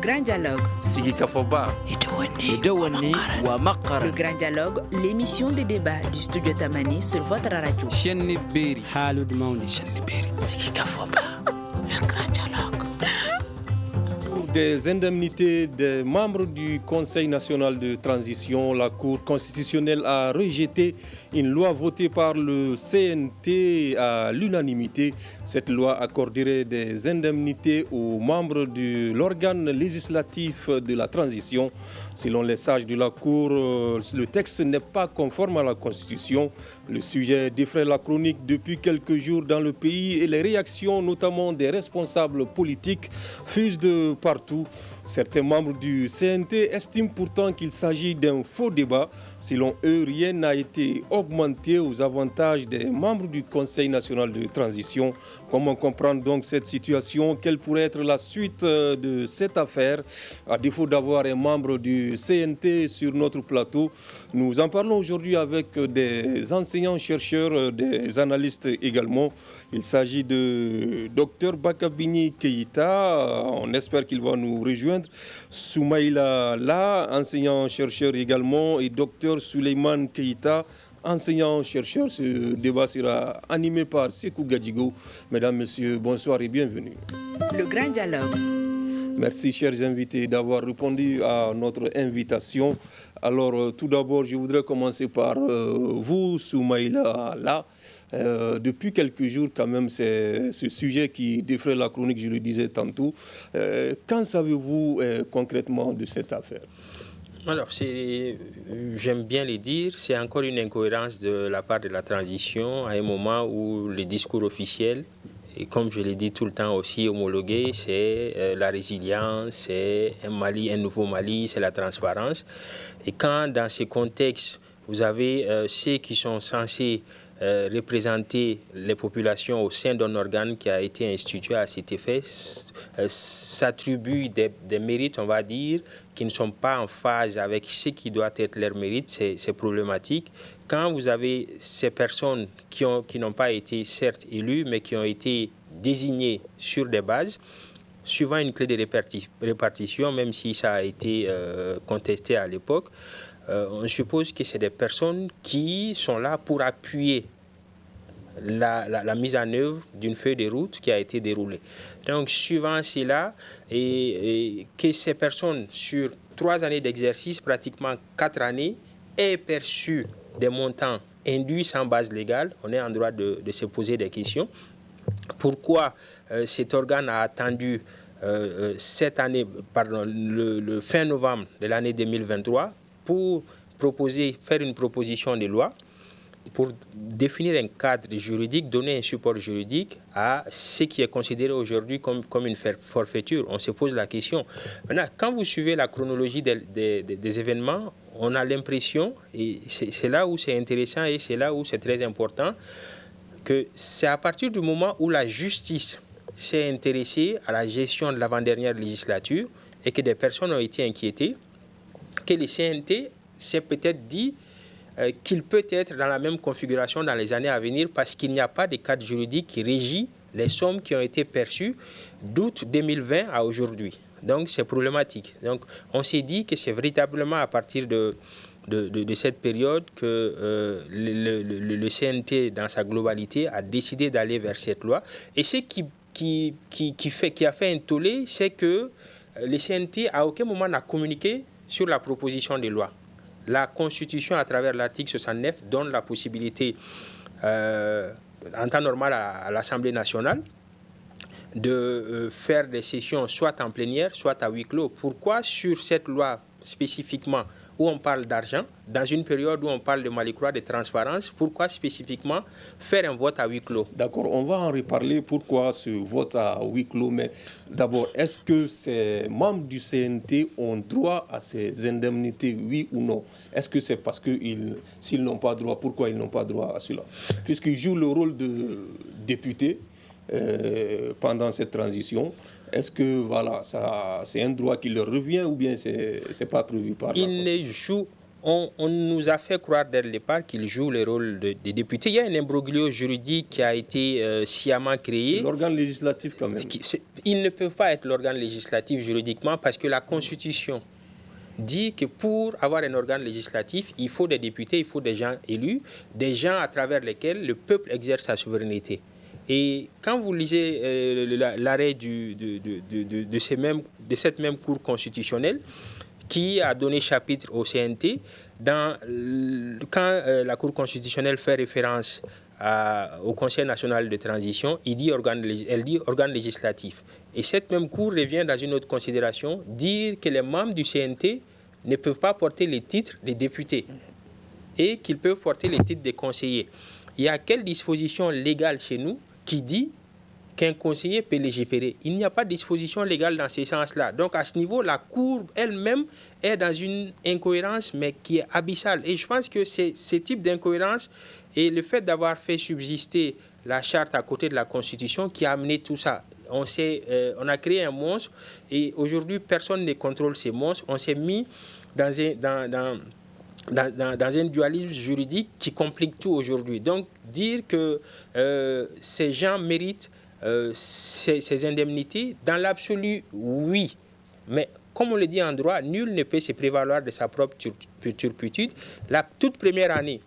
Grand Dialogue. Sigi Kafoba. Le Grand Dialogue, l'émission de débat du studio Tamani sur votre radio. Sigi Kafoba. Le Grand Dialogue. Des indemnités des membres du Conseil national de transition, la Cour constitutionnelle a rejeté une loi votée par le CNT à l'unanimité. Cette loi accorderait des indemnités aux membres de l'organe législatif de la transition. Selon les sages de la Cour, le texte n'est pas conforme à la Constitution. Le sujet défraie la chronique depuis quelques jours dans le pays et les réactions, notamment des responsables politiques, fusent de partout. Certains membres du CNT estiment pourtant qu'il s'agit d'un faux débat. Selon eux, rien n'a été augmenté aux avantages des membres du Conseil national de transition. Comment comprendre donc cette situation? Quelle pourrait être la suite de cette affaire? À défaut d'avoir un membre du CNT sur notre plateau, nous en parlons aujourd'hui avec des enseignants-chercheurs, des analystes également. Il s'agit de Dr Bakabini Keïta, on espère qu'il va nous rejoindre. Soumaïla La, enseignant-chercheur également, et Dr Souleymane Keïta, enseignant-chercheur. Ce débat sera animé par Sekou Gadjigo. Mesdames, Messieurs, bonsoir et bienvenue. Le Grand Dialogue. Merci, chers invités, d'avoir répondu à notre invitation. Alors, tout d'abord, je voudrais commencer par vous, Soumaïla La. Depuis quelques jours, quand même, c'est ce sujet qui défraie la chronique, je le disais tantôt. Qu'en savez-vous concrètement de cette affaire? Alors, j'aime bien le dire, c'est encore une incohérence de la part de la transition à un moment où le discours officiel, et comme je l'ai dit tout le temps aussi homologué, c'est la résilience, c'est un Mali, un nouveau Mali, c'est la transparence. Et quand dans ces contextes, vous avez ceux qui sont censés représenter les populations au sein d'un organe qui a été institué à cet effet, s'attribuent des mérites, on va dire, qui ne sont pas en phase avec ce qui doit être leur mérite, c'est problématique. Quand vous avez ces personnes qui n'ont pas été certes élues, mais qui ont été désignées sur des bases, suivant une clé de répartition, même si ça a été contesté à l'époque, on suppose que c'est des personnes qui sont là pour appuyer la mise en œuvre d'une feuille de route qui a été déroulée. Donc, suivant cela, et que ces personnes, sur 3 années d'exercice, pratiquement 4 années, aient perçu des montants induits sans base légale, on est en droit de se poser des questions. Pourquoi cet organe a attendu cette année, le fin novembre de l'année 2023 pour faire une proposition de loi pour définir un cadre juridique, donner un support juridique à ce qui est considéré aujourd'hui comme une forfaiture. On se pose la question. Maintenant, quand vous suivez la chronologie des événements, on a l'impression, et c'est là où c'est intéressant et c'est là où c'est très important, que c'est à partir du moment où la justice s'est intéressée à la gestion de l'avant-dernière législature et que des personnes ont été inquiétées, que le CNT s'est peut-être dit qu'il peut être dans la même configuration dans les années à venir parce qu'il n'y a pas de cadre juridique qui régit les sommes qui ont été perçues d'août 2020 à aujourd'hui. Donc c'est problématique. Donc on s'est dit que c'est véritablement à partir de cette période que le CNT dans sa globalité a décidé d'aller vers cette loi. Et ce qui a fait un tollé, c'est que le CNT à aucun moment n'a communiqué sur la proposition de loi. La Constitution, à travers l'article 69, donne la possibilité, en temps normal à l'Assemblée nationale, de faire des sessions soit en plénière, soit à huis clos. Pourquoi sur cette loi spécifiquement où on parle d'argent, dans une période où on parle de Mali-Croix, de transparence, pourquoi spécifiquement faire un vote à huis clos? D'accord, on va en reparler, pourquoi ce vote à huis clos, mais d'abord, est-ce que ces membres du CNT ont droit à ces indemnités, oui ou non? Est-ce que c'est parce que s'ils n'ont pas droit, pourquoi ils n'ont pas droit à cela? Puisqu'ils jouent le rôle de député pendant cette transition, est-ce que voilà, c'est un droit qui leur revient ou bien c'est pas prévu par la Ils ne jouent on nous a fait croire dès le départ qu'ils jouent le rôle des députés. Il y a un imbroglio juridique qui a été sciemment créé. C'est l'organe législatif quand même. Ils ne peuvent pas être l'organe législatif juridiquement parce que la Constitution dit que pour avoir un organe législatif, il faut des députés, il faut des gens élus, des gens à travers lesquels le peuple exerce sa souveraineté. Et quand vous lisez l'arrêt de cette même Cour constitutionnelle qui a donné chapitre au CNT, quand la Cour constitutionnelle fait référence au Conseil national de transition, elle dit organe législatif. Et cette même Cour revient dans une autre considération, dire que les membres du CNT ne peuvent pas porter les titres des députés et qu'ils peuvent porter les titres des conseillers. Il y a quelle disposition légale chez nous qui dit qu'un conseiller peut légiférer? Il n'y a pas de disposition légale dans ce sens-là. Donc à ce niveau, la Cour elle-même est dans une incohérence, mais qui est abyssale. Et je pense que c'est ce type d'incohérence et le fait d'avoir fait subsister la charte à côté de la Constitution qui a amené tout ça. On a créé un monstre et aujourd'hui, personne ne contrôle ces monstres. On s'est mis dans un dualisme juridique qui complique tout aujourd'hui. Donc, dire que ces gens méritent ces indemnités, dans l'absolu, oui. Mais comme on le dit en droit, nul ne peut se prévaloir de sa propre turpitude. La toute première année,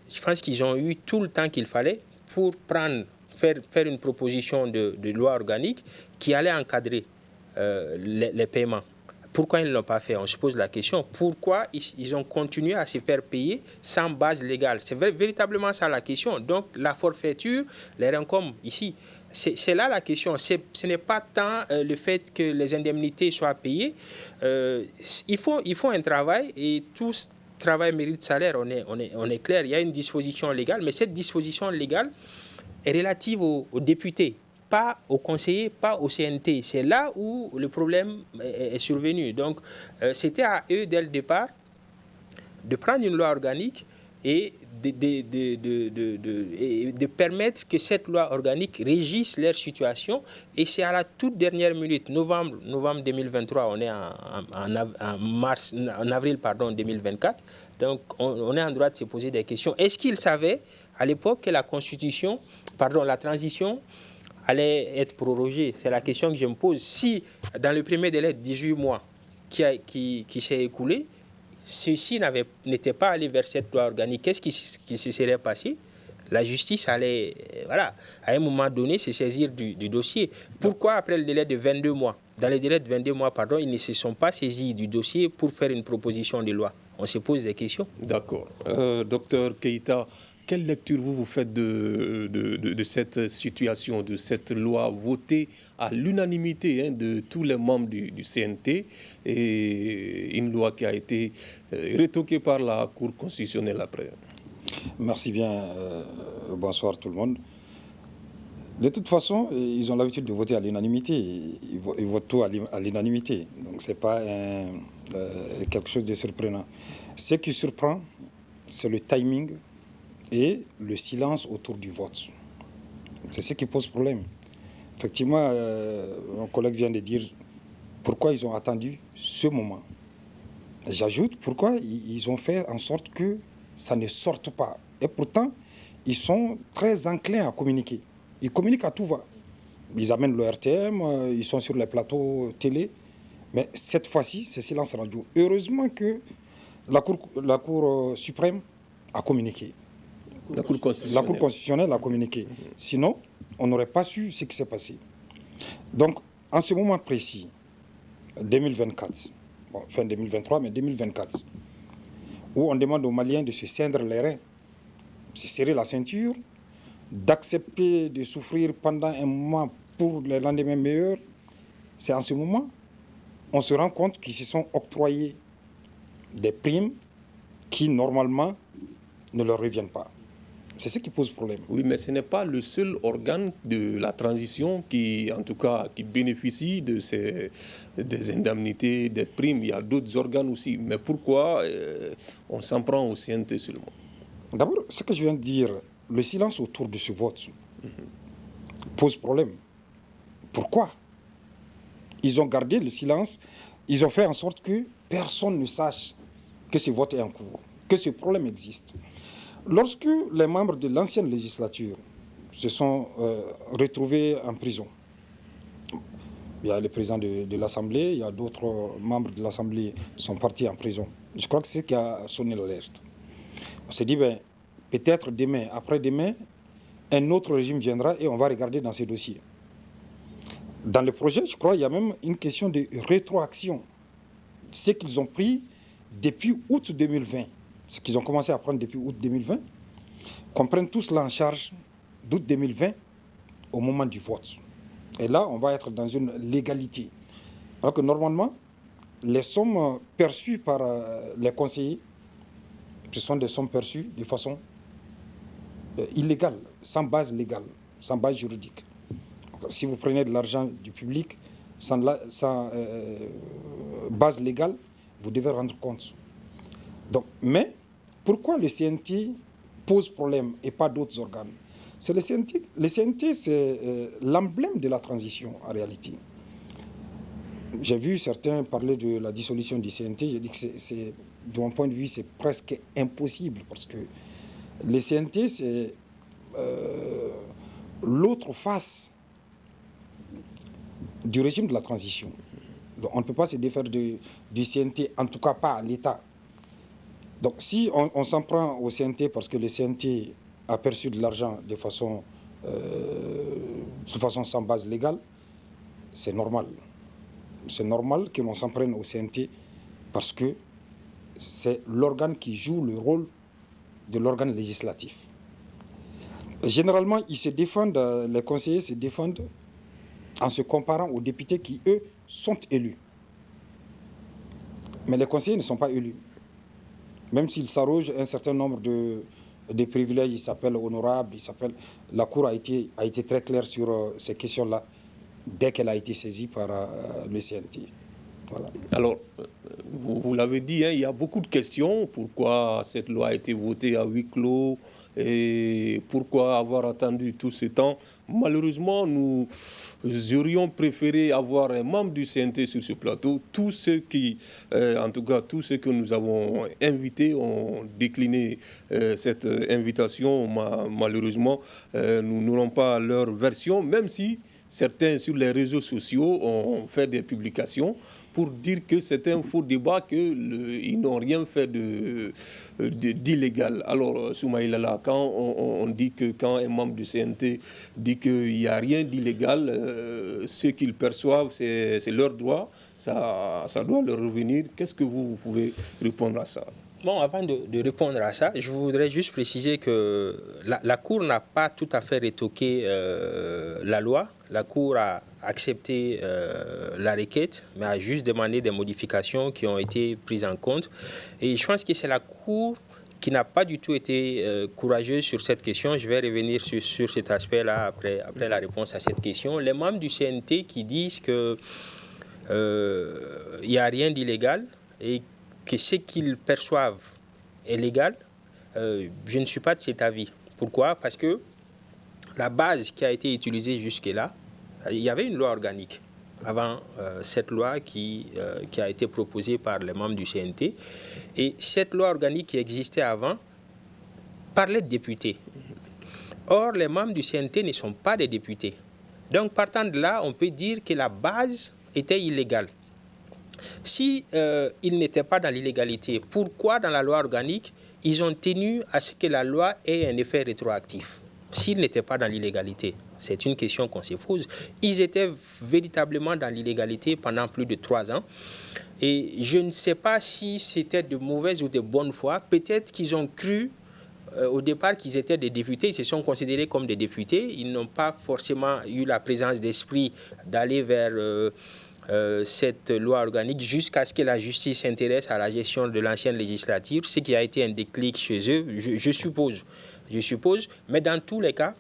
je pense qu'ils ont eu tout le temps qu'il fallait pour faire une proposition de loi organique qui allait encadrer les paiements. Pourquoi ils ne l'ont pas fait? On se pose la question. Pourquoi ils ont continué à se faire payer sans base légale? C'est véritablement ça la question. Donc la forfaiture les incombe ici. C'est là la question. Ce n'est pas tant le fait que les indemnités soient payées. Il faut un travail et tout travail mérite salaire. On est clair. Il y a une disposition légale, mais cette disposition légale est relative aux députés, pas aux conseillers, pas au CNT. C'est là où le problème est survenu. Donc, c'était à eux, dès le départ, de prendre une loi organique et de permettre que cette loi organique régisse leur situation. Et c'est à la toute dernière minute, novembre 2023, on est en avril 2024, donc on est en droit de se poser des questions. Est-ce qu'ils savaient à l'époque que la transition allait être prorogée? C'est la question que je me pose. Si dans le premier délai de 18 mois qui s'est écoulé, ceux-ci n'étaient pas allés vers cette loi organique, qu'est-ce qui se serait passé? La justice allait, à un moment donné, se saisir du dossier. Pourquoi après le délai de 22 mois, dans le délai de 22 mois, ils ne se sont pas saisis du dossier pour faire une proposition de loi? On se pose des questions. D'accord. Docteur Keïta, quelle lecture vous faites de cette situation, de cette loi votée à l'unanimité de tous les membres du CNT et une loi qui a été retoquée par la Cour constitutionnelle après? Merci bien. Bonsoir tout le monde. De toute façon, ils ont l'habitude de voter à l'unanimité. Ils votent tout à l'unanimité. Donc ce n'est pas quelque chose de surprenant. Ce qui surprend, c'est le timing et le silence autour du vote. C'est ce qui pose problème. Effectivement, mon collègue vient de dire pourquoi ils ont attendu ce moment. J'ajoute pourquoi ils ont fait en sorte que ça ne sorte pas. Et pourtant, ils sont très enclins à communiquer. Ils communiquent à tout va. Ils amènent le RTM, ils sont sur les plateaux télé. Mais cette fois-ci, c'est silence radio. Heureusement que la Cour suprême a communiqué. La Cour constitutionnelle a communiqué. Sinon, on n'aurait pas su ce qui s'est passé. Donc, en ce moment précis, 2024, fin 2023, mais 2024, où on demande aux Maliens de se ceindre les reins, se serrer la ceinture, d'accepter de souffrir pendant un moment pour les lendemains meilleurs, c'est en ce moment on se rend compte qu'ils se sont octroyés des primes qui, normalement, ne leur reviennent pas. C'est ce qui pose problème. Oui, mais ce n'est pas le seul organe de la transition qui, en tout cas, qui bénéficie des indemnités, des primes. Il y a d'autres organes aussi. Mais pourquoi on s'en prend au CNT seulement? D'abord, ce que je viens de dire, le silence autour de ce vote pose problème. Pourquoi? Ils ont gardé le silence. Ils ont fait en sorte que personne ne sache que ce vote est en cours, que ce problème existe. Lorsque les membres de l'ancienne législature se sont retrouvés en prison, il y a le président de l'Assemblée, il y a d'autres membres de l'Assemblée qui sont partis en prison. Je crois que c'est ce qui a sonné l'alerte. On s'est dit, peut-être demain, après-demain, un autre régime viendra et on va regarder dans ces dossiers. Dans le projet, je crois qu'il y a même une question de rétroaction. Ce qu'ils ont pris depuis août 2020, ce qu'ils ont commencé à prendre depuis août 2020, qu'on prenne tout cela en charge d'août 2020 au moment du vote. Et là, on va être dans une légalité. Alors que normalement, les sommes perçues par les conseillers, ce sont des sommes perçues de façon illégale, sans base légale, sans base juridique. Donc, si vous prenez de l'argent du public sans base légale, vous devez rendre compte. Donc, mais pourquoi le CNT pose problème et pas d'autres organes? C'est le CNT, c'est l'emblème de la transition en réalité. J'ai vu certains parler de la dissolution du CNT. J'ai dit que de mon point de vue, c'est presque impossible parce que le CNT, c'est l'autre face du régime de la transition. Donc, on ne peut pas se défaire du CNT, en tout cas pas à l'État. Donc si on s'en prend au CNT parce que le CNT a perçu de l'argent de façon sans base légale, c'est normal. C'est normal que l'on s'en prenne au CNT parce que c'est l'organe qui joue le rôle de l'organe législatif. Généralement, ils se défendent, les conseillers se défendent en se comparant aux députés qui, eux, sont élus. Mais les conseillers ne sont pas élus. Même s'ils s'arrogent un certain nombre de privilèges, ils s'appellent honorables, la Cour a été très claire sur ces questions-là dès qu'elle a été saisie par le CNT. Voilà. Alors, vous l'avez dit, il y a beaucoup de questions. Pourquoi cette loi a été votée à huis clos et pourquoi avoir attendu tout ce temps? Malheureusement, nous aurions préféré avoir un membre du CNT sur ce plateau. Tous ceux que nous avons invités ont décliné cette invitation. Malheureusement, nous n'aurons pas leur version, même si certains sur les réseaux sociaux ont fait des publications pour dire que c'est un faux débat, qu'ils n'ont rien fait d'illégal. Alors, Soumaïla, quand on dit que quand un membre du CNT dit qu'il n'y a rien d'illégal, ce qu'ils perçoivent, c'est leur droit, ça doit leur revenir. Qu'est-ce que vous pouvez répondre à ça? Bon, avant de répondre à ça, je voudrais juste préciser que la Cour n'a pas tout à fait rétoqué la loi. La Cour a accepté la requête, mais a juste demandé des modifications qui ont été prises en compte. Et je pense que c'est la Cour qui n'a pas du tout été courageuse sur cette question. Je vais revenir sur cet aspect-là après la réponse à cette question. Les membres du CNT qui disent qu'il n'y a rien d'illégal et que ce qu'ils perçoivent est légal, je ne suis pas de cet avis. Pourquoi? Parce que la base qui a été utilisée jusque-là, il y avait une loi organique avant cette loi qui a été proposée par les membres du CNT. Et cette loi organique qui existait avant parlait de députés. Or, les membres du CNT ne sont pas des députés. Donc, partant de là, on peut dire que la base était illégale. Si ils n'étaient pas dans l'illégalité, pourquoi dans la loi organique, ils ont tenu à ce que la loi ait un effet rétroactif? S'ils n'étaient pas dans l'illégalité, c'est une question qu'on se pose. Ils étaient véritablement dans l'illégalité pendant plus de 3 ans. Et je ne sais pas si c'était de mauvaise ou de bonne foi. Peut-être qu'ils ont cru au départ qu'ils étaient des députés. Ils se sont considérés comme des députés. Ils n'ont pas forcément eu la présence d'esprit d'aller vers cette loi organique jusqu'à ce que la justice s'intéresse à la gestion de l'ancienne législature, ce qui a été un déclic chez eux, je suppose. Mais dans tous les cas,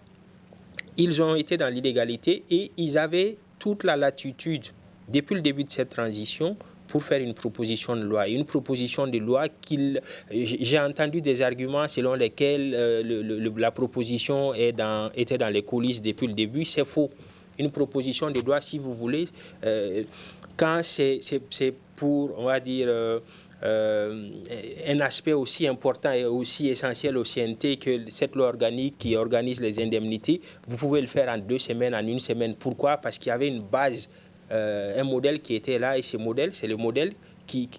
ils ont été dans l'illégalité et ils avaient toute la latitude, depuis le début de cette transition, pour faire une proposition de loi. Une proposition de loi j'ai entendu des arguments selon lesquels la proposition était dans les coulisses depuis le début. C'est faux. Une proposition de loi, si vous voulez, quand c'est pour, on va dire, un aspect aussi important et aussi essentiel au CNT que cette loi organique qui organise les indemnités. Vous pouvez le faire en 2 semaines, en 1 semaine. Pourquoi? Parce qu'il y avait une base, un modèle qui était là, et ce modèle, c'est le modèle qui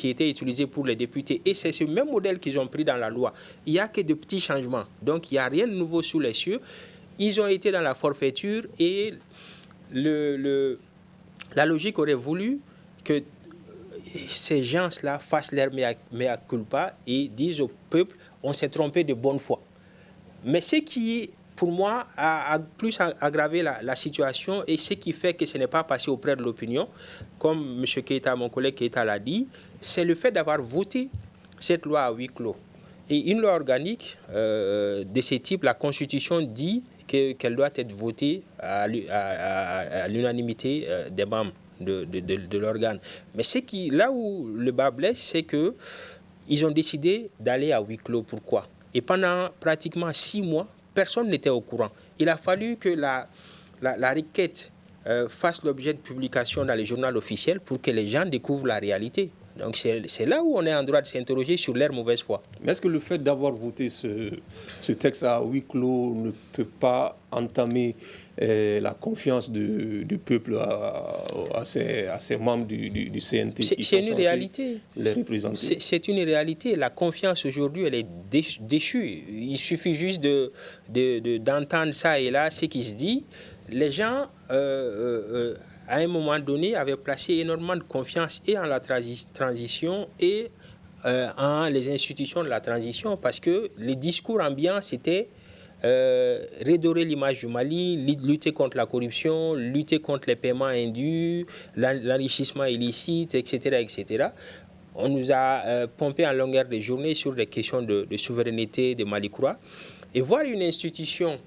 était utilisé pour les députés. Et c'est ce même modèle qu'ils ont pris dans la loi. Il n'y a que de petits changements. Donc, il n'y a rien de nouveau sous les cieux. Ils ont été dans la forfaiture et la logique aurait voulu que ces gens-là fassent leur mea culpa et disent au peuple, on s'est trompé de bonne foi. Mais ce qui, pour moi, a plus aggravé la situation et ce qui fait que ce n'est pas passé auprès de l'opinion, comme M. Keita, mon collègue Keita l'a dit, c'est le fait d'avoir voté cette loi à huis clos. Et une loi organique de ce type, la Constitution dit qu'elle doit être votée à l'unanimité des membres de l'organe. Mais là où le bas blesse, c'est qu'ils ont décidé d'aller à huis clos. Pourquoi? Et pendant pratiquement 6 mois, personne n'était au courant. Il a fallu que la requête fasse l'objet de publication dans les journaux officiels pour que les gens découvrent la réalité. Donc c'est là où on est en droit de s'interroger sur leur mauvaise foi. Mais est-ce que le fait d'avoir voté ce texte à huis clos ne peut pas entamer la confiance du peuple à ces membres du CNT qui sont une réalité. Les représenter? C'est une réalité. La confiance aujourd'hui, elle est déchue. Il suffit juste d'entendre ça et là, ce qui se dit. Les gens... à un moment donné, avait placé énormément de confiance et en la transition et en les institutions de la transition parce que les discours ambiants, c'était redorer l'image du Mali, lutter contre la corruption, lutter contre les paiements indus, l'enrichissement illicite, etc., etc. On nous a pompé en longueur de journée sur des questions de souveraineté de Mali-Croix. Et voir une institution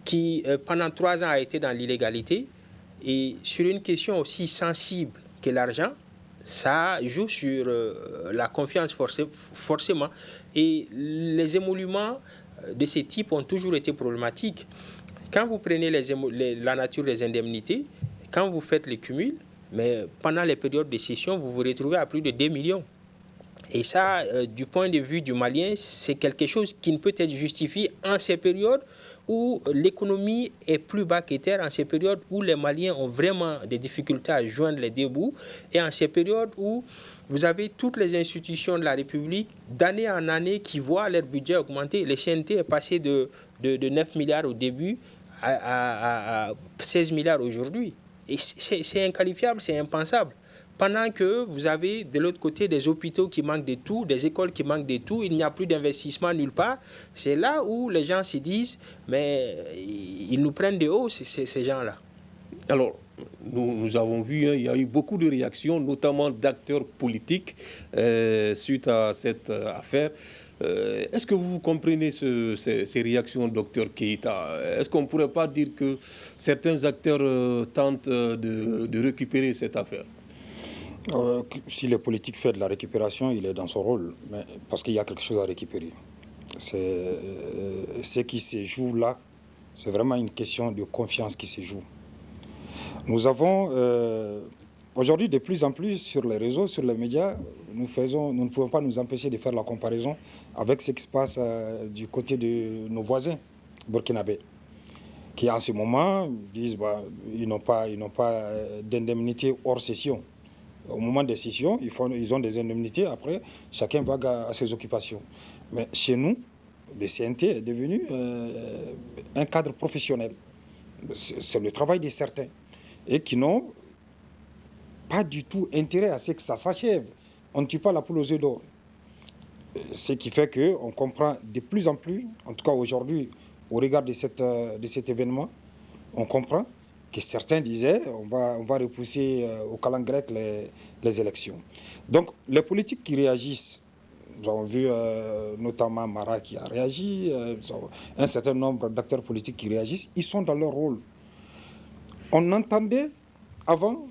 qui, pendant 3 ans, a été dans l'illégalité, et sur une question aussi sensible que l'argent, ça joue sur la confiance forcément. Et les émoluments de ce type ont toujours été problématiques. Quand vous prenez la nature des indemnités, quand vous faites les cumuls, mais pendant les périodes de session, vous vous retrouvez à plus de 2 millions. Et ça, du point de vue du Malien, c'est quelque chose qui ne peut être justifié en ces périodes où l'économie est plus bas que terre, en ces périodes où les Maliens ont vraiment des difficultés à joindre les deux bouts, et en ces périodes où vous avez toutes les institutions de la République, d'année en année, qui voient leur budget augmenter. Le CNT est passé de 9 milliards au début à 16 milliards aujourd'hui. Et c'est inqualifiable, c'est impensable. Pendant que vous avez de l'autre côté des hôpitaux qui manquent de tout, des écoles qui manquent de tout, il n'y a plus d'investissement nulle part. C'est là où les gens se disent, mais ils nous prennent de haut, ces gens-là. Alors, nous avons vu, il y a eu beaucoup de réactions, notamment d'acteurs politiques, suite à cette affaire. Est-ce que vous comprenez ces réactions, docteur Keita? Est-ce qu'on ne pourrait pas dire que certains acteurs tentent de récupérer cette affaire? Si le politique fait de la récupération, il est dans son rôle, mais parce qu'il y a quelque chose à récupérer. Ce qui se joue là, c'est vraiment une question de confiance qui se joue. Nous avons aujourd'hui de plus en plus sur les réseaux, sur les médias, nous ne pouvons pas nous empêcher de faire la comparaison avec ce qui se passe du côté de nos voisins burkinabés, qui en ce moment disent ils n'ont pas d'indemnité hors session. Au moment des sessions, ils ont des indemnités. Après, chacun va à ses occupations. Mais chez nous, le CNT est devenu un cadre professionnel. C'est le travail de certains. Et qui n'ont pas du tout intérêt à ce que ça s'achève. On ne tue pas la poule aux œufs d'or. Ce qui fait qu'on comprend de plus en plus, en tout cas aujourd'hui, au regard de cet événement, on comprend que certains disaient on va repousser au calendrier grec les élections. Donc les politiques qui réagissent, nous avons vu notamment Mara qui a réagi, un certain nombre d'acteurs politiques qui réagissent, ils sont dans leur rôle. On entendait avant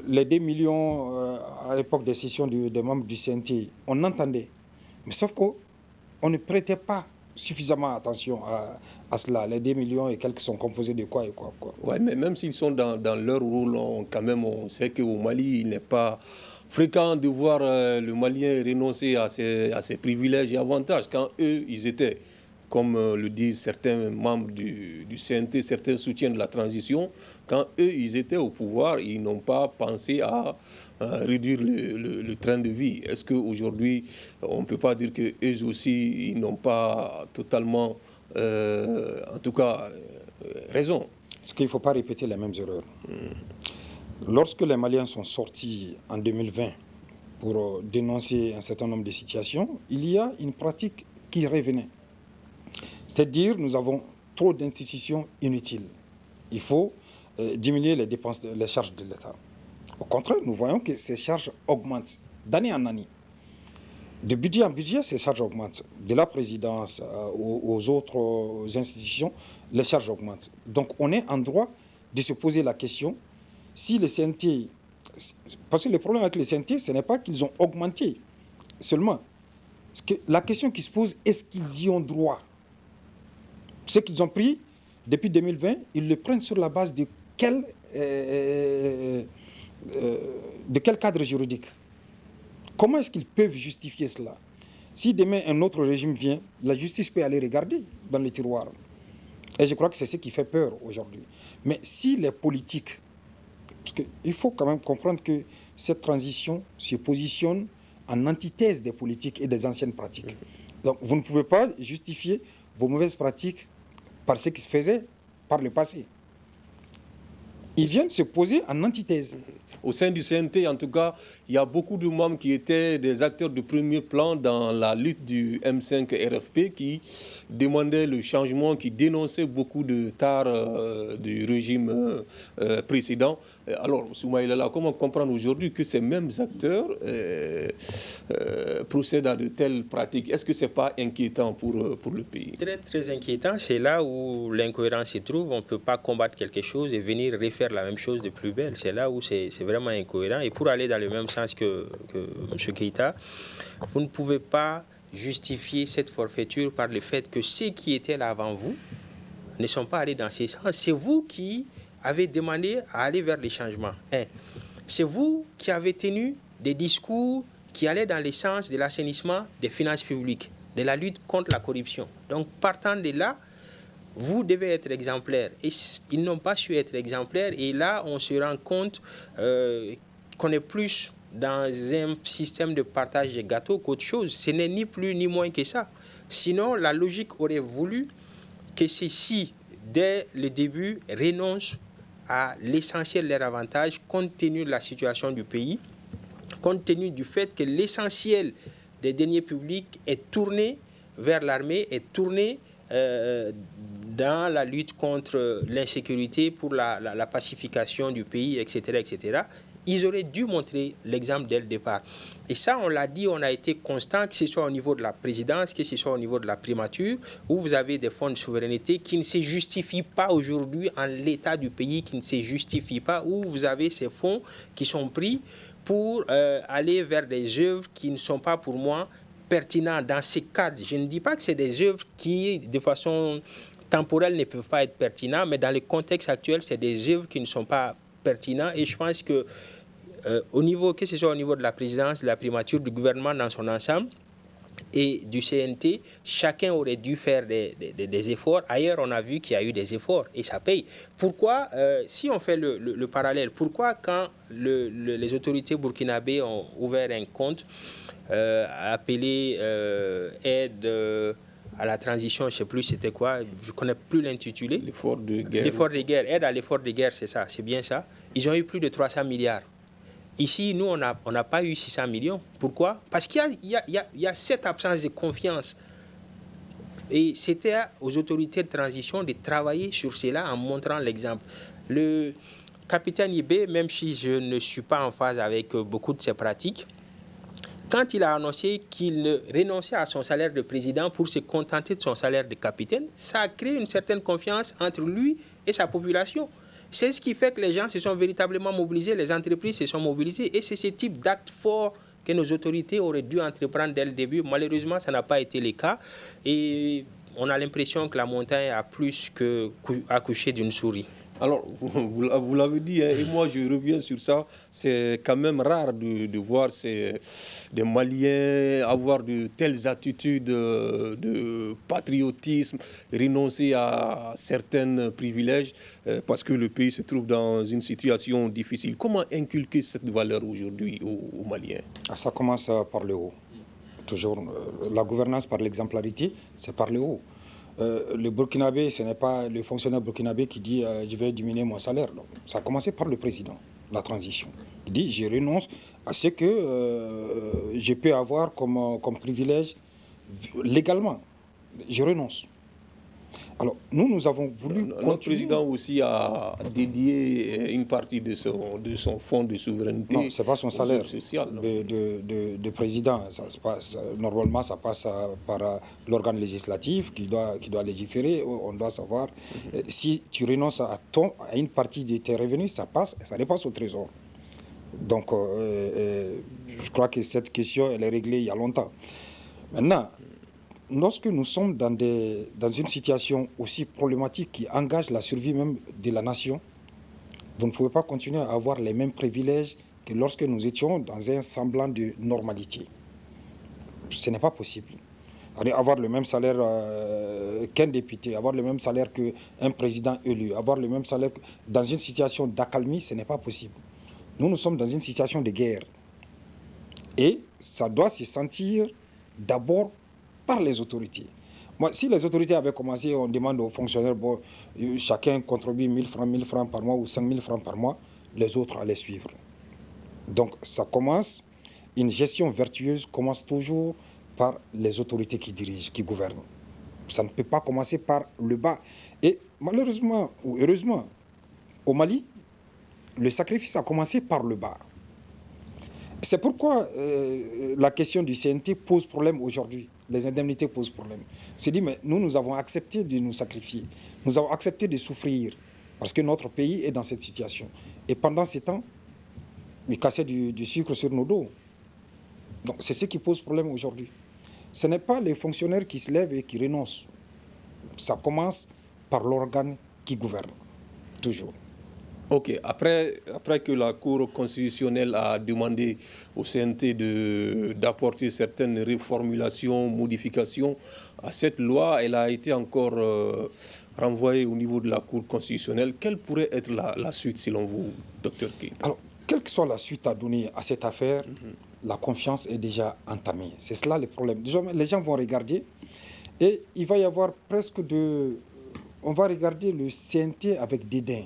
les 2 millions à l'époque des sessions des membres du CNT, on entendait, mais sauf qu'on ne prêtait pas suffisamment attention à cela. Les 2 millions et quelques sont composés de quoi et quoi. Oui, mais même s'ils sont dans leur rôle, on sait qu'au Mali, il n'est pas fréquent de voir le Malien renoncer à ses privilèges et avantages quand eux, ils étaient, comme le disent certains membres du CNT, certains soutiens de la transition, quand eux, ils étaient au pouvoir, ils n'ont pas pensé à réduire le train de vie. Est-ce qu'aujourd'hui, on ne peut pas dire qu'eux aussi, ils n'ont pas totalement, en tout cas, raison? Est-ce qu'il ne faut pas répéter les mêmes erreurs? Lorsque les Maliens sont sortis en 2020 pour dénoncer un certain nombre de situations, il y a une pratique qui revenait. C'est-à-dire, nous avons trop d'institutions inutiles. Il faut diminuer les dépenses, les charges de l'État. Au contraire, nous voyons que ces charges augmentent d'année en année. De budget en budget, ces charges augmentent. De la présidence aux autres institutions, les charges augmentent. Donc, on est en droit de se poser la question si les CNT... Parce que le problème avec les CNT, ce n'est pas qu'ils ont augmenté seulement. Parce que la question qui se pose, est-ce qu'ils y ont droit? Ce qu'ils ont pris depuis 2020, ils le prennent sur la base de quel cadre juridique? Comment est-ce qu'ils peuvent justifier cela? Si demain un autre régime vient, la justice peut aller regarder dans les tiroirs. Et je crois que c'est ce qui fait peur aujourd'hui. Mais si les politiques, parce qu'il faut quand même comprendre que cette transition se positionne en antithèse des politiques et des anciennes pratiques. Donc vous ne pouvez pas justifier vos mauvaises pratiques par ce qui se faisait par le passé. Ils viennent se poser en antithèse. Au sein du CNT, en tout cas, il y a beaucoup de membres qui étaient des acteurs de premier plan dans la lutte du M5 RFP, qui demandaient le changement, qui dénonçaient beaucoup de tares du régime précédent. Alors, Soumaïla, comment comprendre aujourd'hui que ces mêmes acteurs procèdent à de telles pratiques? Est-ce que ce n'est pas inquiétant pour le pays? Très, très inquiétant. C'est là où l'incohérence se trouve. On ne peut pas combattre quelque chose et venir refaire la même chose de plus belle. C'est là où c'est vraiment incohérent. Et pour aller dans le même sens que M. Keïta, vous ne pouvez pas justifier cette forfaiture par le fait que ceux qui étaient là avant vous ne sont pas allés dans ces sens. C'est vous qui avez demandé à aller vers les changements. C'est vous qui avez tenu des discours qui allaient dans le sens de l'assainissement des finances publiques, de la lutte contre la corruption. Donc, partant de là, vous devez être exemplaire. Et ils n'ont pas su être exemplaires. Et là, on se rend compte qu'on est plus dans un système de partage des gâteaux qu'autre chose. Ce n'est ni plus ni moins que ça. Sinon, la logique aurait voulu que ceux-ci, dès le début, renoncent à l'essentiel de leur avantage compte tenu de la situation du pays, compte tenu du fait que l'essentiel des deniers publics est tourné vers l'armée, est tourné dans la lutte contre l'insécurité, pour la pacification du pays, etc., etc. Ils auraient dû montrer l'exemple dès le départ. Et ça, on l'a dit, on a été constant, que ce soit au niveau de la présidence, que ce soit au niveau de la primature, où vous avez des fonds de souveraineté qui ne se justifient pas aujourd'hui en l'état du pays, qui ne se justifient pas, où vous avez ces fonds qui sont pris pour aller vers des œuvres qui ne sont pas, pour moi, pertinentes dans ces cadres. Je ne dis pas que c'est des œuvres qui, de façon temporelle, ne peuvent pas être pertinentes, mais dans le contexte actuel, c'est des œuvres qui ne sont pas pertinentes. Et je pense que au niveau, que ce soit au niveau de la présidence, de la primature, du gouvernement dans son ensemble et du CNT, chacun aurait dû faire des efforts. Ailleurs, on a vu qu'il y a eu des efforts et ça paye. Pourquoi, si on fait le parallèle, pourquoi quand les autorités burkinabées ont ouvert un compte appelé aide à la transition, je ne sais plus c'était quoi, je ne connais plus l'intitulé. L'effort de guerre. L'effort de guerre, aide à l'effort de guerre, c'est ça, c'est bien ça. Ils ont eu plus de 300 milliards. Ici, nous, on n'a pas eu 600 millions. Pourquoi? Parce qu'il y a cette absence de confiance. Et c'était aux autorités de transition de travailler sur cela en montrant l'exemple. Le capitaine Ibé, même si je ne suis pas en phase avec beaucoup de ses pratiques, quand il a annoncé qu'il renonçait à son salaire de président pour se contenter de son salaire de capitaine, ça a créé une certaine confiance entre lui et sa population. C'est ce qui fait que les gens se sont véritablement mobilisés, les entreprises se sont mobilisées. Et c'est ce type d'actes forts que nos autorités auraient dû entreprendre dès le début. Malheureusement, ça n'a pas été le cas. Et on a l'impression que la montagne a plus qu'accouché d'une souris. Alors, vous l'avez dit, hein, et moi je reviens sur ça, c'est quand même rare de voir des Maliens avoir de telles attitudes de patriotisme, renoncer à certains privilèges, parce que le pays se trouve dans une situation difficile. Comment inculquer cette valeur aujourd'hui aux Maliens? Ça commence par le haut. Toujours, la gouvernance par l'exemplarité, c'est par le haut. Le Burkinabé, ce n'est pas le fonctionnaire burkinabé qui dit je vais diminuer mon salaire. Non. Ça a commencé par le président, la transition. Il dit je renonce à ce que je peux avoir comme privilège légalement. Je renonce. Alors, nous avons voulu Notre président aussi a dédié une partie de son fonds de souveraineté. Non, ce n'est pas son salaire social, de président. Normalement, ça passe par l'organe législatif qui doit légiférer. On doit savoir si tu renonces à une partie de tes revenus, ça dépasse au trésor. Donc, je crois que cette question, elle est réglée il y a longtemps. Maintenant, lorsque nous sommes dans une situation aussi problématique qui engage la survie même de la nation, vous ne pouvez pas continuer à avoir les mêmes privilèges que lorsque nous étions dans un semblant de normalité. Ce n'est pas possible. Avoir le même salaire qu'un député, avoir le même salaire qu'un président élu, avoir le même salaire dans une situation d'accalmie, ce n'est pas possible. Nous sommes dans une situation de guerre. Et ça doit se sentir d'abord par les autorités. Moi, si les autorités avaient commencé, on demande aux fonctionnaires, chacun contribue 1000 francs par mois ou 5000 francs par mois, les autres allaient suivre. Donc ça commence, une gestion vertueuse commence toujours par les autorités qui dirigent, qui gouvernent. Ça ne peut pas commencer par le bas. Et malheureusement ou heureusement, au Mali, le sacrifice a commencé par le bas. C'est pourquoi la question du CNT pose problème aujourd'hui. Les indemnités posent problème. C'est dit, mais nous avons accepté de nous sacrifier. Nous avons accepté de souffrir parce que notre pays est dans cette situation. Et pendant ce temps, ils cassaient du sucre sur nos dos. Donc c'est ce qui pose problème aujourd'hui. Ce n'est pas les fonctionnaires qui se lèvent et qui renoncent. Ça commence par l'organe qui gouverne, toujours. Ok, après que la Cour constitutionnelle a demandé au CNT d'apporter certaines reformulations, modifications à cette loi, elle a été encore renvoyée au niveau de la Cour constitutionnelle. Quelle pourrait être la suite selon vous, Dr Keita? Alors, quelle que soit la suite à donner à cette affaire, la confiance est déjà entamée. C'est cela le problème. Déjà, les gens vont regarder et il va y avoir presque on va regarder le CNT avec dédain.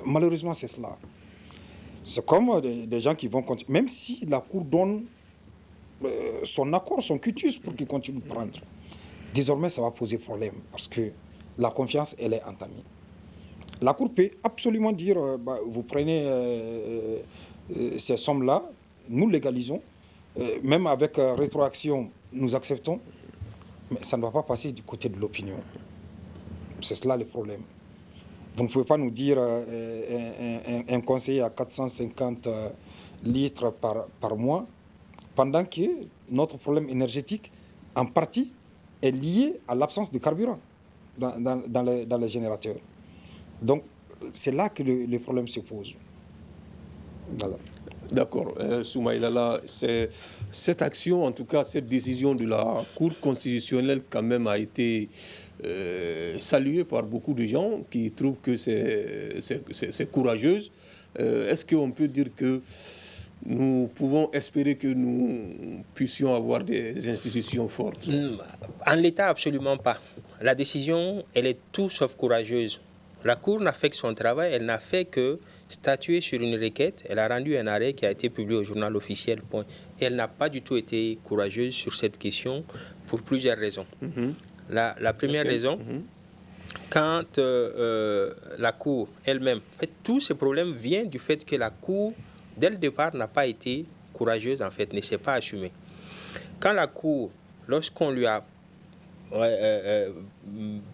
Malheureusement, c'est cela. C'est comme des gens qui vont continuer. Même si la Cour donne son accord, son cutus pour qu'ils continuent de prendre, désormais, ça va poser problème parce que la confiance, elle est entamée. La Cour peut absolument dire, vous prenez ces sommes-là, nous légalisons, même avec rétroaction, nous acceptons, mais ça ne va pas passer du côté de l'opinion. C'est cela le problème. Vous ne pouvez pas nous dire un conseiller à 450 litres par mois, pendant que notre problème énergétique, en partie, est lié à l'absence de carburant dans les générateurs. Donc, c'est là que le problème se pose. Voilà. D'accord. Soumaïla, cette action, en tout cas, cette décision de la Cour constitutionnelle, quand même, a été saluée par beaucoup de gens qui trouvent que c'est courageuse. Est-ce qu'on peut dire que nous pouvons espérer que nous puissions avoir des institutions fortes? En l'état, absolument pas. La décision, elle est tout sauf courageuse. La Cour n'a fait que son travail, elle n'a fait que statuer sur une requête. Elle a rendu un arrêt qui a été publié au journal officiel. Point. Et elle n'a pas du tout été courageuse sur cette question pour plusieurs raisons. La première raison, quand la Cour elle-même, en fait, tous ces problèmes viennent du fait que la Cour, dès le départ, n'a pas été courageuse, en fait, ne s'est pas assumée. Quand la Cour, lorsqu'on lui a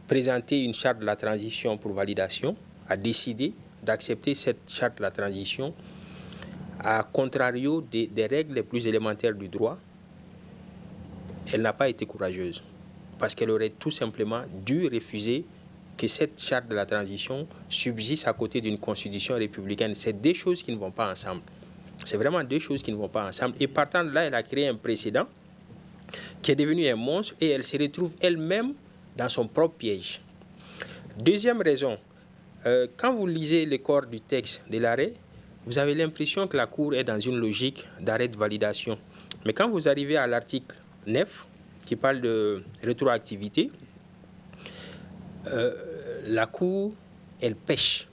présenté une charte de la transition pour validation, a décidé d'accepter cette charte de la transition à contrario des règles les plus élémentaires du droit, elle n'a pas été courageuse parce qu'elle aurait tout simplement dû refuser que cette charte de la transition subsiste à côté d'une constitution républicaine. C'est deux choses qui ne vont pas ensemble. C'est vraiment deux choses qui ne vont pas ensemble. Et partant de là, elle a créé un précédent qui est devenu un monstre et elle se retrouve elle-même dans son propre piège. Deuxième raison, quand vous lisez le corps du texte de l'arrêt, vous avez l'impression que la Cour est dans une logique d'arrêt de validation. Mais quand vous arrivez à l'article 9, qui parle de rétroactivité, la Cour, elle pêche.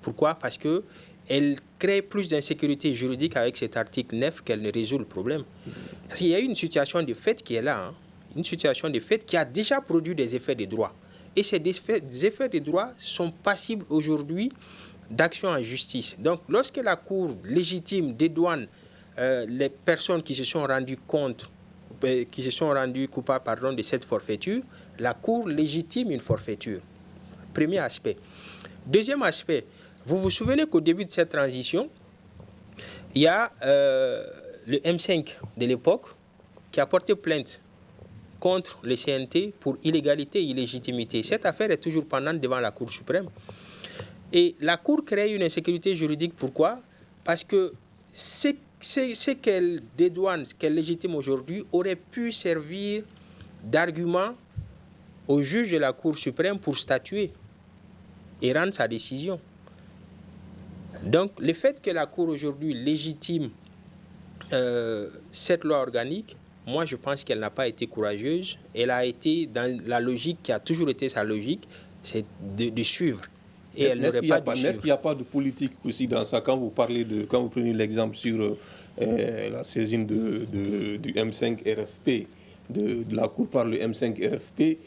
Pourquoi? Parce qu'elle crée plus d'insécurité juridique avec cet article 9 qu'elle ne résout le problème. Parce qu'il y a une situation de fait qui est là, une situation de fait qui a déjà produit des effets de droit. Et ces effets de droit sont passibles aujourd'hui d'action en justice. Donc, lorsque la Cour légitime dédouane les personnes qui se sont rendues coupables de cette forfaiture, la Cour légitime une forfaiture. Premier aspect. Deuxième aspect, vous vous souvenez qu'au début de cette transition, il y a le M5 de l'époque qui a porté plainte contre le CNT pour illégalité et illégitimité. Cette affaire est toujours pendante devant la Cour suprême. Et la Cour crée une insécurité juridique. Pourquoi? Parce que ce qu'elle dédouane, ce qu'elle légitime aujourd'hui, aurait pu servir d'argument au juge de la Cour suprême pour statuer et rendre sa décision. Donc, le fait que la Cour aujourd'hui légitime cette loi organique, moi je pense qu'elle n'a pas été courageuse. Elle a été dans la logique qui a toujours été sa logique, c'est de suivre. Et elle n'aurait pas dû suivre. Est-ce qu'il n'y a pas de politique aussi dans ça? Quand vous prenez l'exemple sur la saisine du M5 RFP, de la Cour par le M5 RFP,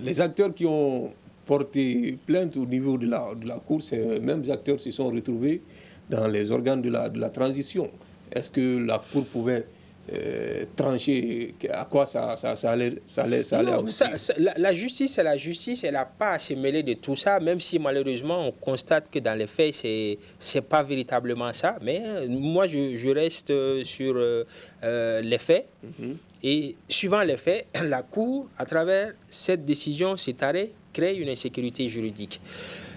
les acteurs qui ont porté plainte au niveau de la Cour, ces mêmes acteurs se sont retrouvés dans les organes de la transition. Est-ce que la Cour pouvait trancher? À quoi ça allait aboutir? La justice, c'est la justice. Elle n'a pas à se mêler de tout ça, même si malheureusement, on constate que dans les faits, ce n'est pas véritablement ça. Mais moi, je reste sur les faits. Mm-hmm. Et suivant les faits, la Cour, à travers cette décision, cet arrêt, crée une insécurité juridique.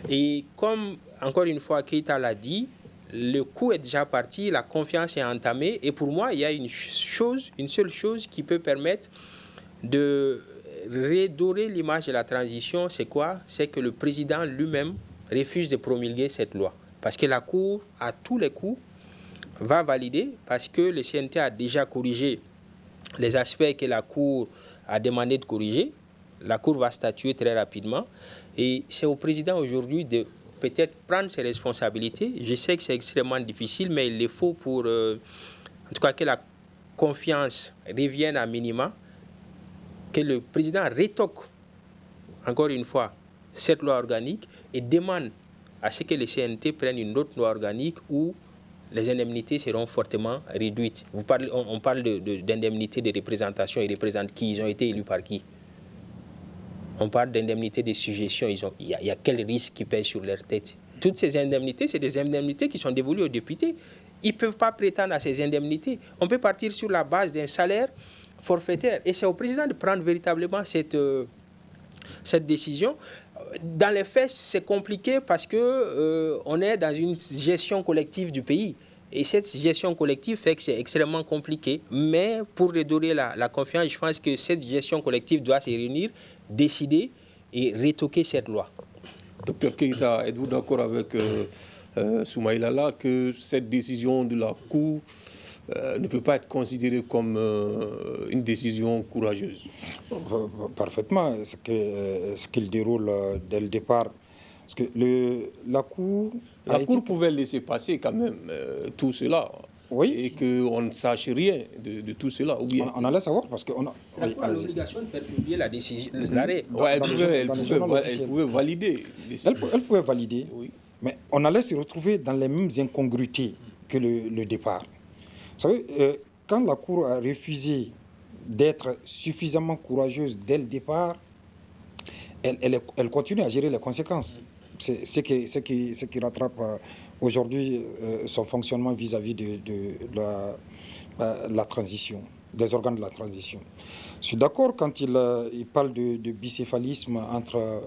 Et comme, encore une fois, Keïta l'a dit, le coup est déjà parti, la confiance est entamée. Et pour moi, il y a une seule chose qui peut permettre de redorer l'image de la transition. C'est quoi? C'est que le président lui-même refuse de promulguer cette loi. Parce que la Cour, à tous les coups, va valider, parce que le CNT a déjà corrigé les aspects que la Cour a demandé de corriger. La Cour va statuer très rapidement. Et c'est au président aujourd'hui de peut-être prendre ses responsabilités. Je sais que c'est extrêmement difficile, mais il le faut pour, en tout cas, que la confiance revienne à minima, que le président rétoque, encore une fois, cette loi organique et demande à ce que le CNT prenne une autre loi organique où les indemnités seront fortement réduites. On parle d'indemnités de représentation. Ils représentent qui? Ils ont été élus par qui? On parle d'indemnités de suggestion. Il y a quel risque qui pèse sur leur tête? Toutes ces indemnités, c'est des indemnités qui sont dévolues aux députés. Ils ne peuvent pas prétendre à ces indemnités. On peut partir sur la base d'un salaire forfaitaire. Et c'est au président de prendre véritablement cette décision. Dans les faits, c'est compliqué parce qu'on est dans une gestion collective du pays. Et cette gestion collective fait que c'est extrêmement compliqué. Mais pour redorer la confiance, je pense que cette gestion collective doit se réunir, décider et retoquer cette loi. Docteur Keïta, êtes-vous d'accord avec Soumaïla là que cette décision de la Cour ne peut pas être considérée comme une décision courageuse? Parfaitement. Ce qu'il déroule dès le départ. Parce que la Cour... La Cour pouvait laisser passer quand même tout cela. Oui. Et qu'on ne sache rien de tout cela. Ou bien... On allait savoir parce qu'on a... La Cour a l'obligation de faire publier la décision, l'arrêt. Elle pouvait valider. Elle pouvait valider, oui. Mais on allait se retrouver dans les mêmes incongruités que le départ. Vous savez, quand la Cour a refusé d'être suffisamment courageuse dès le départ, elle continue à gérer les conséquences. C'est ce qui rattrape aujourd'hui son fonctionnement vis-à-vis de la transition. des organes de la transition. Je suis d'accord quand il parle de bicéphalisme entre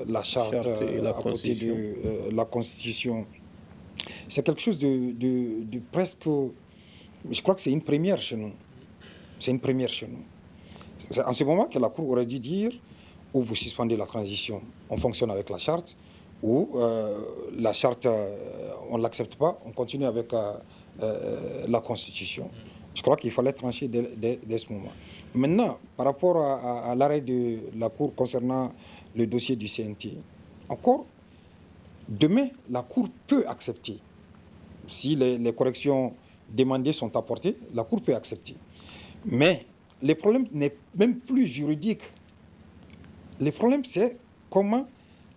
la charte et la à côté de la Constitution. C'est quelque chose de presque... Je crois que c'est une première chez nous. C'est une première chez nous. C'est en ce moment que la Cour aurait dû dire ou vous suspendez la transition, on fonctionne avec la charte, ou la charte, on ne l'accepte pas, on continue avec la Constitution. Je crois qu'il fallait trancher dès ce moment. Maintenant, par rapport à l'arrêt de la Cour concernant le dossier du CNT, encore, demain, la Cour peut accepter. Si les corrections demandées sont apportées, la Cour peut accepter. Mais le problème n'est même plus juridique. Le problème, c'est comment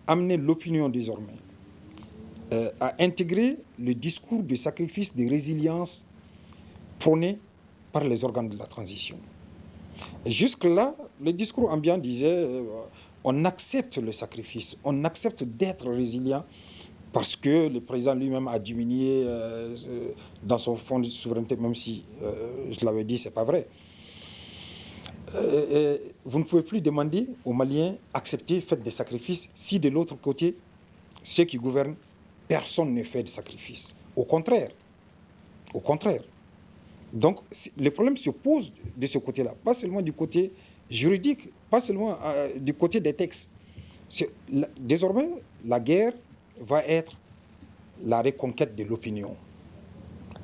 amener l'opinion désormais à intégrer le discours de sacrifice, de résilience prôné par les organes de la transition. Jusque-là, le discours ambiant disait on accepte le sacrifice, on accepte d'être résilient parce que le président lui-même a diminué dans son fonds de souveraineté, même si, je l'avais dit, ce n'est pas vrai. Vous ne pouvez plus demander aux Maliens acceptez, faites des sacrifices, si de l'autre côté, ceux qui gouvernent, personne ne fait de sacrifices. Au contraire. Au contraire. Donc, les problèmes se posent de ce côté-là, pas seulement du côté juridique, pas seulement du côté des textes. Désormais, la guerre va être la reconquête de l'opinion.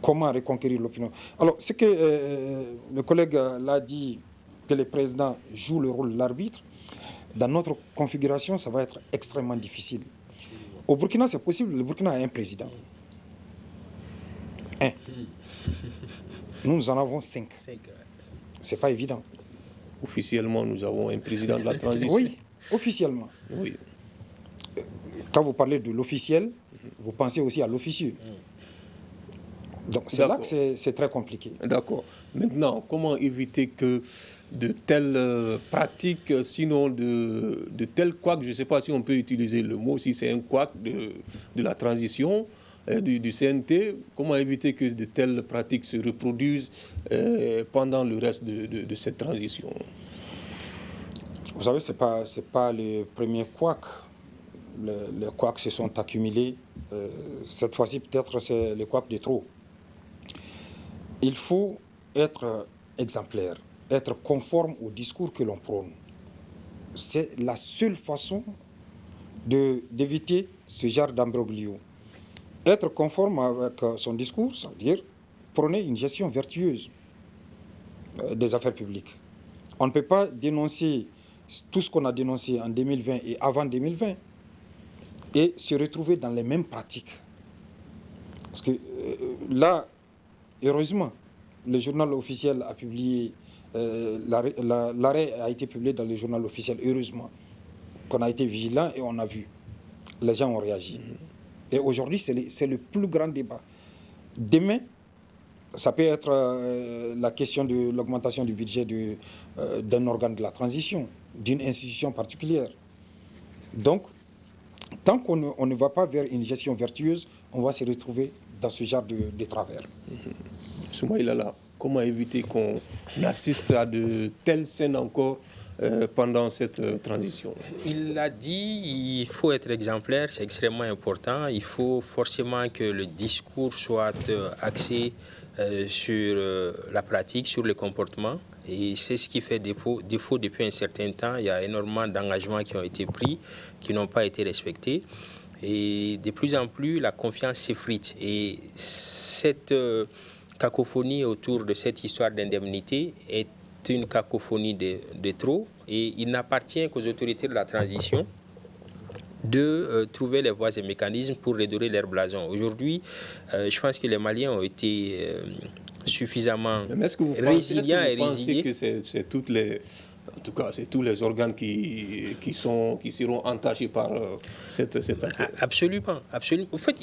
Comment reconquérir l'opinion? Alors, ce que le collègue l'a dit, que le président joue le rôle de l'arbitre, dans notre configuration, ça va être extrêmement difficile. Au Burkina, c'est possible, le Burkina a un président. Un. Nous en avons 5. Ce n'est pas évident. Officiellement, nous avons un président de la transition. Oui, officiellement. Oui. Quand vous parlez de l'officiel, vous pensez aussi à l'officieux. Donc c'est là que c'est très compliqué. D'accord. Maintenant, comment éviter que de telles pratiques, sinon de tels couacs, je ne sais pas si on peut utiliser le mot, si c'est un couac de la transition, du CNT, comment éviter que de telles pratiques se reproduisent pendant le reste de cette transition? Vous savez, ce n'est pas le premier couac. Les couacs se sont accumulés. Cette fois-ci, peut-être, c'est le couac de trop. Il faut être exemplaire, être conforme au discours que l'on prône. C'est la seule façon d'éviter ce genre d'imbroglio. Être conforme avec son discours, ça veut dire prôner une gestion vertueuse des affaires publiques. On ne peut pas dénoncer tout ce qu'on a dénoncé en 2020 et avant 2020 et se retrouver dans les mêmes pratiques. Parce que là, heureusement, le journal officiel a publié, l'arrêt a été publié dans le journal officiel, heureusement, qu'on a été vigilant et on a vu. Les gens ont réagi. Et aujourd'hui, c'est le plus grand débat. Demain, ça peut être la question de l'augmentation du budget d'un organe de la transition, d'une institution particulière. Donc, tant qu'on ne va pas vers une gestion vertueuse, on va se retrouver dans ce genre de travers. Soumaïla Lala, comment éviter qu'on assiste à de telles scènes encore pendant cette transition? Il l'a dit, il faut être exemplaire, c'est extrêmement important. Il faut forcément que le discours soit axé sur la pratique, sur le comportement. Et c'est ce qui fait défaut depuis un certain temps. Il y a énormément d'engagements qui ont été pris, qui n'ont pas été respectés. Et de plus en plus, la confiance s'effrite. Et cette cacophonie autour de cette histoire d'indemnité est une cacophonie de trop. Et il n'appartient qu'aux autorités de la transition de trouver les voies et mécanismes pour redorer leur blason. Aujourd'hui, je pense que les Maliens ont été suffisamment résilients et résignés. Est-ce que c'est toutes les... En tout cas, c'est tous les organes qui seront entachés par cette affaire. Absolument, absolument. En fait,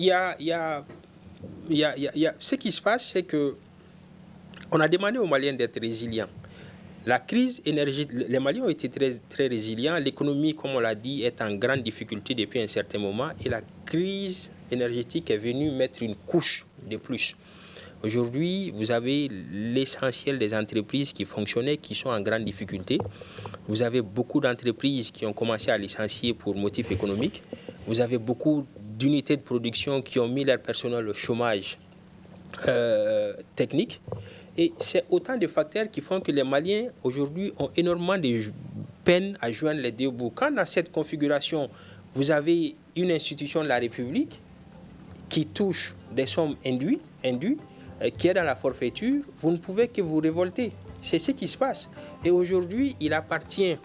ce qui se passe, c'est que on a demandé aux Maliens d'être résilients. La crise énergétique, les Maliens ont été très, très résilients. L'économie, comme on l'a dit, est en grande difficulté depuis un certain moment. Et la crise énergétique est venue mettre une couche de plus. Aujourd'hui, vous avez l'essentiel des entreprises qui fonctionnaient, qui sont en grande difficulté. Vous avez beaucoup d'entreprises qui ont commencé à licencier pour motifs économiques. Vous avez beaucoup d'unités de production qui ont mis leur personnel au chômage technique. Et c'est autant de facteurs qui font que les Maliens, aujourd'hui, ont énormément de peine à joindre les deux bouts. Quand dans cette configuration, vous avez une institution de la République qui touche des sommes indues, qui est dans la forfaiture, vous ne pouvez que vous révolter. C'est ce qui se passe. Et aujourd'hui, il appartient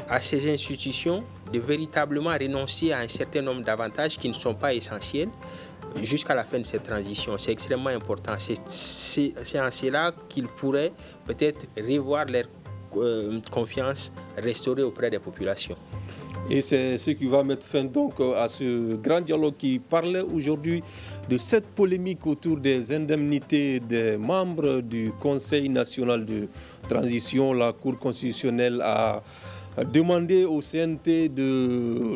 à ces institutions de véritablement renoncer à un certain nombre d'avantages qui ne sont pas essentiels jusqu'à la fin de cette transition. C'est extrêmement important. C'est en cela qu'ils pourraient peut-être revoir leur confiance restaurée auprès des populations. Et c'est ce qui va mettre fin donc à ce grand dialogue qui parlait aujourd'hui de cette polémique autour des indemnités des membres du Conseil national de transition. La Cour constitutionnelle a demandé au CNT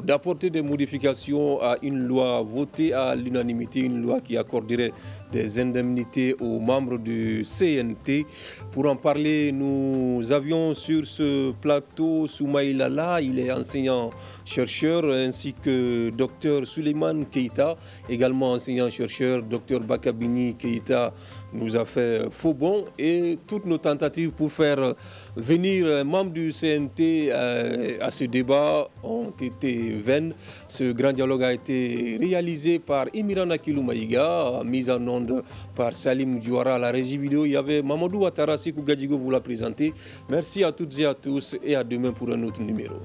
d'apporter des modifications à une loi votée à l'unanimité, une loi qui accorderait des indemnités aux membres du CNT. Pour en parler, nous avions sur ce plateau Soumaïla Lala, il est enseignant-chercheur, ainsi que Dr Souleymane Keïta, également enseignant-chercheur. Dr Bakabini Keïta nous a fait faux bond, et toutes nos tentatives pour faire venir un membre du CNT à ce débat ont été vaines. Ce grand dialogue a été réalisé par Emirana Kiloumaïga, mise en onde par Salim Diouara à la régie vidéo. Il y avait Mamadou Ouattara, Sikou Gadjigo vous l'a présenté. Merci à toutes et à tous et à demain pour un autre numéro.